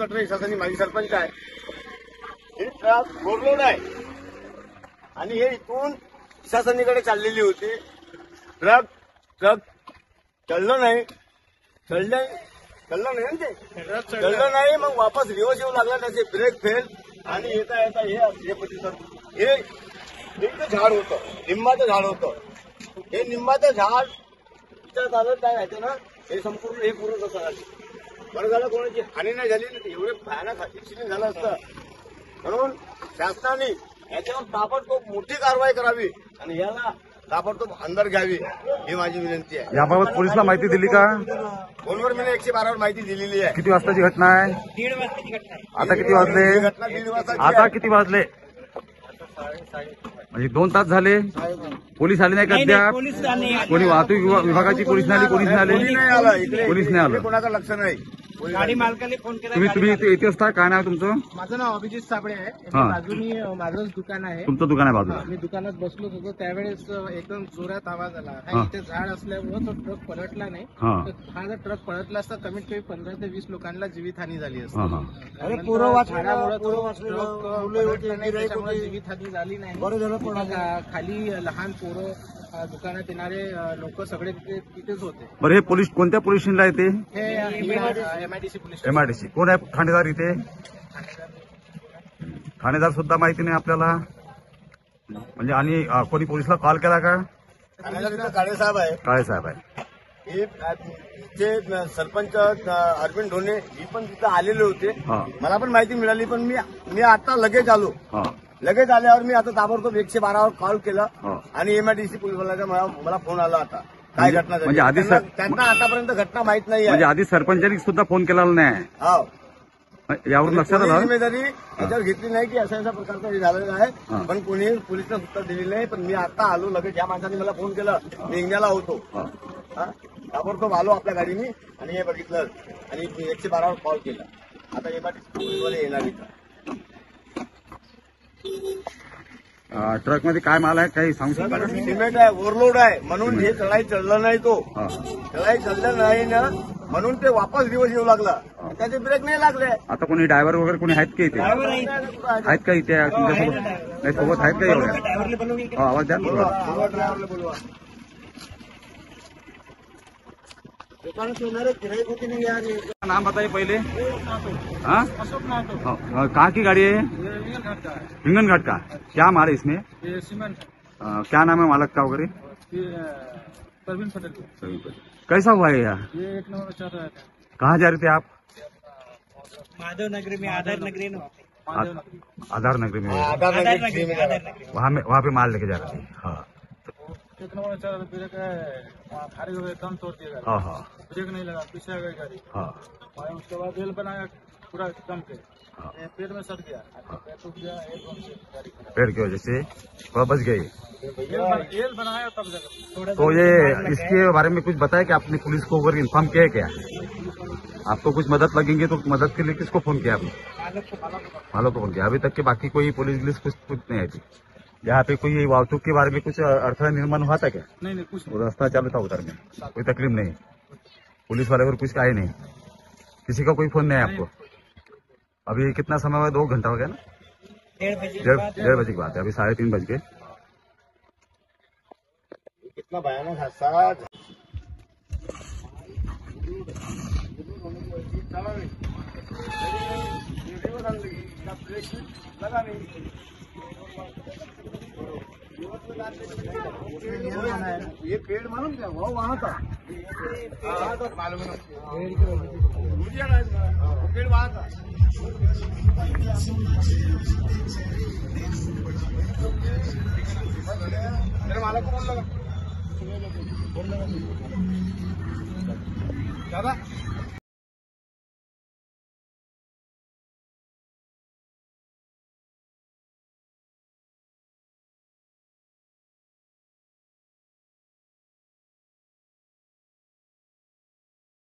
गटरे शासनाने माजी सरपंच आहे. हे ट्रक ओव्हरलोड आहे आणि हे इथून शासनाकडे चाललेली होती. ट्रक चढलं नाही ना ते चढलं नाही. मग वापस रिवर्स येऊ लागला. त्याचे ब्रेक फेल आणि येता येता हे परिसर हे झाड होतं, निंबाचं झाड होतं. हे निंबाचं झाड विचारत आलं काय व्हायचं ना, हे संपूर्ण हे पूर्ण कसं झालं. बरं झालं कोणाची हानी नाही झाली ना, एवढे भयानक ऍक्सिडेंट झालं असतं. म्हणून शासनाने याच्यावर ताबडतोब मोठी कारवाई करावी आणि याला ताबडतोब अंदर घ्यावी ही माझी विनंती आहे. याबाबत पोलिसला माहिती दिली का? फोनवर मी 112 वर माहिती दिलेली आहे. किती वाजताची घटना आहे? 1:30 वाजताची घटना आहे. आता किती वाजले? घटना 1:30 वाजता. आता किती वाजले? म्हणजे 2 तास झाले. पोलीस आले नाही का अद्याप? पोलीस नाही आले. कोणी वाहतूक विभागाची पोलीस नाही आली? कोणीच नाही कोणी आले? नाही आलं इकडे. पोलीस नाही आलं. कोणाचं लक्ष नाही. गाडी मालकाने फोन केला. तुम्ही इथे असता. काय नाव तुमचं? माझं नाव अभिजित साबळे आहे. हा. बाजूनी माझंच दुकान आहे. तुमचं दुकान आहे बाजूला. मी दुकानात बसलोच होतो त्यावेळेस एकदम जोरात आवाज आला. हा. इथे झाड असल्यामुळे तो ट्रक पलटला नाही. हा तर हा जर ट्रक पलटला असता कमीत कमी 15 ते 20 लोकांना जीवितहानी झाली असती. हा हा नंतर झाडामुळे तो ट्रक पलटला नाही, त्याच्यामुळे जीवितहानी झाली नाही. खाली लहान पोरं दुकानात येणारे लोक सगळे तिथेच होते. बरं, हे पोलीस कोणत्या पोलीस स्टेशनला येते? हे MIDC पोलीस स्टेशन. MIDC. कोण आहे ठाणेदार इथे? ठाणेदार सुद्धा माहिती नाही आपल्याला. म्हणजे आणि कोणी पोलिसला कॉल केला का? काळे साहेब आहे. काळे साहेब आहे. हे जे सरपंच अरविंद ढोणे ही पण तिथं आलेले होते. हा मला पण माहिती मिळाली. पण मी आता लगेच आलो. हा लगेच आल्यावर मी आता ताबडतोब 112 वर कॉल केला हा. आणि MIDC पोलिसवाल्याचा मला फोन आला. आता काय घटना झाली म्हणजे आधी त्यांना आतापर्यंत घटना माहित नाही म्हणजे आहे. आधी सरपंचांनी सुद्धा फोन केलेला नाही. हो. यावरून लक्षात कोणी आलं. जिम्मेदारी याच्यावर घेतली नाही की अशा प्रकारचं हे झालेलं हा. आहे. पण कोणी पोलिसला उत्तर दिलेलं नाही. पण मी आता आलो लगेच. या माणसाने मला फोन केला. मी इंग्याला होतो. हा. हा. ताबडतोब आलो आपल्या गाडीने आणि हे बघितलं आणि 112 वर कॉल केला. आता MIDC पोलिसवाले येणार इथं. ट्रक मध्ये काय माल आहे काही सांगू शकता? सिमेंट आहे, ओव्हरलोड आहे म्हणून हे चढाई चढलं नाही. तो हा. चढाई चढलं नाही ना म्हणून ते वापस दिवस येऊ लागला. त्याचे ब्रेक नाही लागले. आता कोणी ड्रायव्हर वगैरे कोणी आहेत का इथे? आहेत का इथे तुमच्यासोबत? नाही सोबत आहेत का एवढ्या? ड्रायव्हरला बोलवून घे. आवाज द्या थोडा. ड्रायव्हरला बोलवा. दुकान से मेरे किराए को नहीं यार. नाम बताइए पहले. हाँ अशोक नाटो कहाँ की गाड़ी है? हिंगन घाट का. क्या माल है इसमें? ये सीमेंट क्या नाम है मालक का वगैरह? ये परवीन पटेल. कैसा हुआ है यार? ये 1 नंबर चल रहा था. कहाँ जा रहे थे आप? माधव नगरी में आधार नगरी में आधार नगरी में. आधार नगरी में आधार नगरी वहाँ पे माल लेके जा रहे थे. हाँ 1 नंबर चल रहा था. ब्रेक भारी हो गए, दम तोड़ दिया. हाँ हाँ ब्रेक नहीं लगा, पीछे आ गई गाड़ी. हाँ और उसके बाद रेल बनाया पूरा दम पे. हाँ. पेड़ में सट गया. पैर टूट गया. एकदम से गाड़ी खराब. पेड़ की वजह से थोड़ा बच गई. रेल बनाया तब जगह. तो ये इसके बारे में कुछ बताया कि आपने पुलिस को अगर इन्फॉर्म किया है क्या? आपको कुछ मदद लगेंगे तो मदद के लिए किसको फोन किया आपने? मालो को फोन किया. अभी तक के बाकी कोई पुलिस कुछ नहीं आई थी. यहाँ पे कोई वाहतूक के बारे में कुछ अड़थड़ा निर्माण हुआ था क्या? नहीं कुछ वो रास्ता चालू था उधर में, कोई तकलीफ नहीं. पुलिस वाले को कुछ आए नहीं, किसी का कोई फोन नहीं है आपको? अभी कितना समय हुआ? 2 घंटा हो गया ना. 1:30 बजे. 1:30 की बात है. अभी 3:30 बज गए. कितना भयानक हादसा. लगा नहीं. ये पेड़ मालूम क्या वो वहाँ था. मालूम है वो पेड़ वहाँ था. मेरे मालक को फोन लगा. दादा